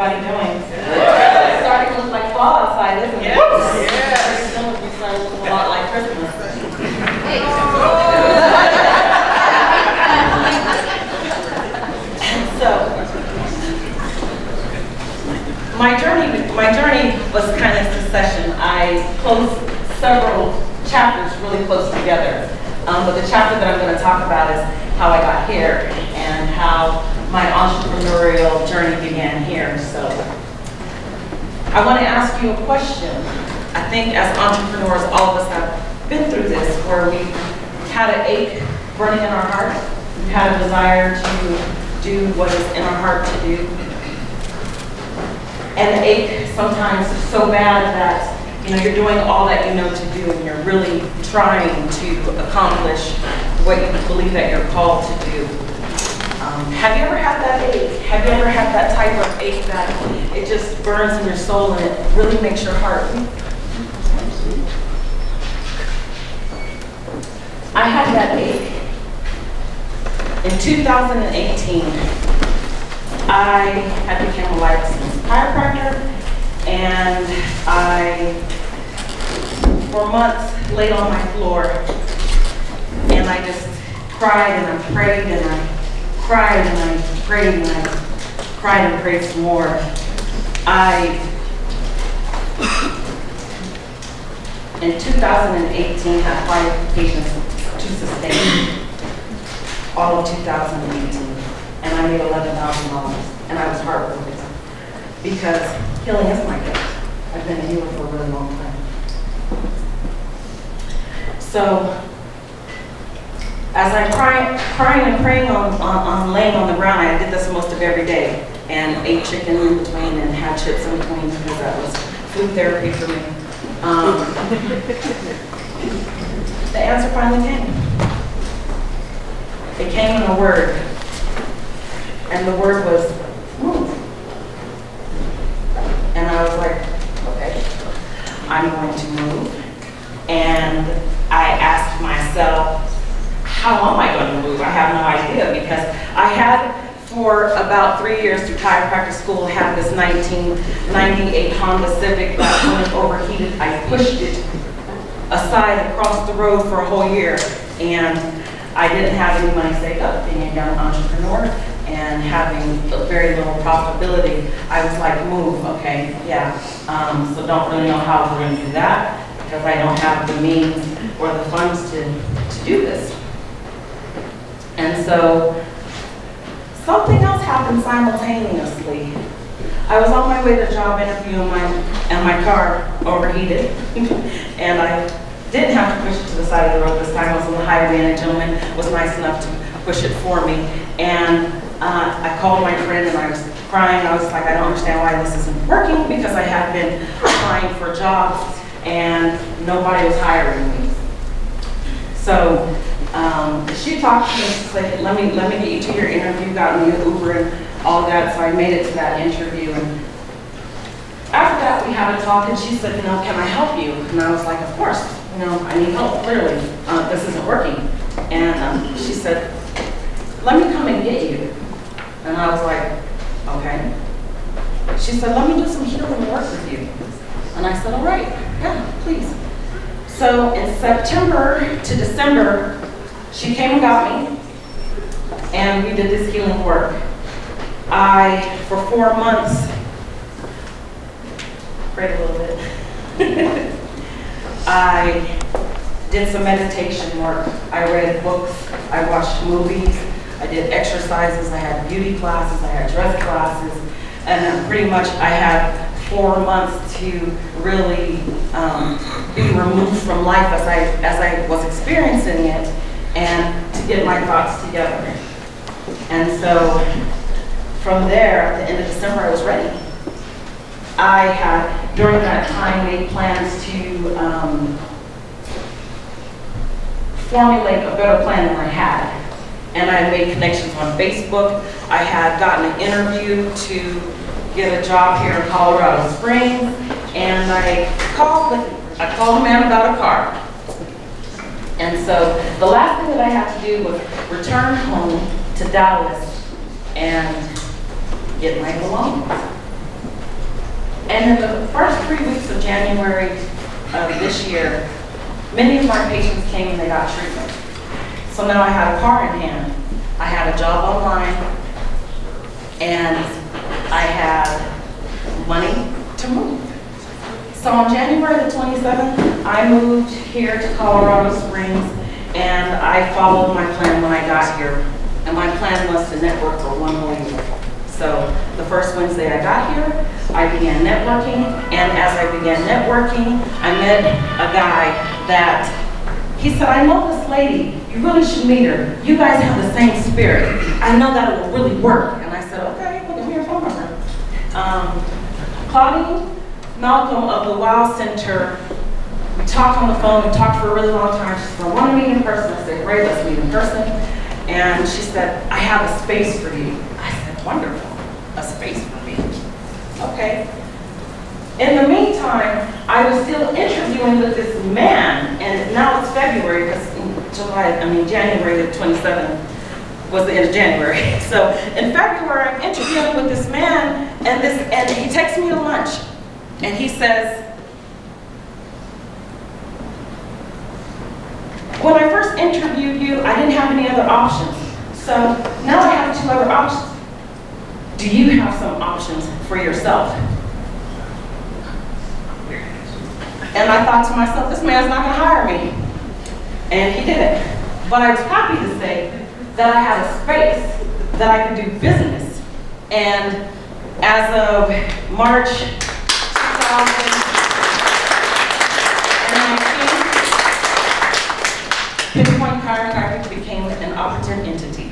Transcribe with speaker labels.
Speaker 1: everybody doing? It's starting to look like fall outside, isn't it?
Speaker 2: Yes.
Speaker 1: It's going to be starting to look a lot like Christmas. So, my journey was kind of succession. I closed several chapters really close together. But the chapter that I'm going to talk about is how I got here and how my entrepreneurial journey began here. So I want to ask you a question. I think as entrepreneurs, all of us have been through this, where we had an ache burning in our heart. We had a desire to do what is in our heart to do. And the ache sometimes is so bad that you're doing all that you know to do, and you're really trying to accomplish what you believe that you're called to do. Have you ever had that ache? Have you ever had that type of ache that it just burns in your soul and it really makes your heart weak? I had that ache. In 2018, I had become a licensed chiropractor, and I, for months, laid on my floor, and I just cried and I prayed and I cried and I prayed and I cried and prayed some more. In 2018, had 5 patients to sustain all of 2018, and I made $11,000, and I was heartbroken because healing is my gift. I've been a healer for a really long time. So, as I'm crying and praying on laying on the ground, I did this most of every day, and ate chicken in between and had chips in between because that was food therapy for me. The answer finally came. It came in a word, and the word was move. And I was like, okay, I'm going to move. And I asked myself, how am I going to move? I have no idea, because I had, for about 3 years through chiropractic school, had this 1998 Honda Civic that when it overheated, I pushed it aside across the road for a whole year. And I didn't have any money saved up, being a young entrepreneur and having very little profitability. I was like, move, okay, yeah. So don't really know how we're going to do that, because I don't have the means or the funds to do this. And so something else happened simultaneously. I was on my way to a job interview and my car overheated, and I didn't have to push it to the side of the road this time. I was on the highway, and a gentleman was nice enough to push it for me. And I called my friend, and I was crying. I was like, I don't understand why this isn't working, because I had been applying for jobs and nobody was hiring me. So she talked to me. She said, let me get you to your interview. Got me an Uber and all that. So I made it to that interview. And after that, we had a talk, and she said, can I help you? And I was like, of course. I need help, clearly. This isn't working. And she said, let me come and get you. And I was like, okay. She said, let me do some healing work with you. And I said, all right, yeah, please. So in September to December, she came and got me, and we did this healing work. For 4 months, prayed a little bit. I did some meditation work. I read books. I watched movies. I did exercises. I had beauty classes. I had dress classes. And then pretty much I had 4 months to really be removed from life as I was experiencing it, and to get my thoughts together. And so from there, at the end of December, I was ready. I had, during that time, made plans to formulate a better plan than I had. And I made connections on Facebook. I had gotten an interview to get a job here in Colorado Springs, and I called a man about a car. And so the last thing that I had to do was return home to Dallas and get my belongings. And in the first 3 weeks of January of this year, many of my patients came and they got treatment. So now I had a car in hand. I had a job online, and I had money to move. So on January the 27th, I moved here to Colorado Springs, and I followed my plan when I got here. And my plan was to network for 1 whole year. So the first Wednesday I got here, I began networking, and as I began networking, I met a guy that, he said, I know this lady, you really should meet her. You guys have the same spirit. I know that it will really work. And I said, okay, well, give me your phone number. Claudine Malcolm of the WOW Center, we talked on the phone, we talked for a really long time. She said, I want to meet in person. I said, great, let's meet in person. And she said, I have a space for you. I said, wonderful, a space for me. Okay. In the meantime, I was still interviewing with this man, and now it's February, because January the 27th was the end of January. So in February, I'm interviewing with this man, and he takes me to lunch, and he says, when I first interviewed you, I didn't have any other options. So now I have 2 other options. Do you have some options for yourself? And I thought to myself, this man's not going to hire me. And he didn't. But I was happy to say that I had a space that I could do business. And as of March 2019, PinPoint Chiropractic became an operative entity.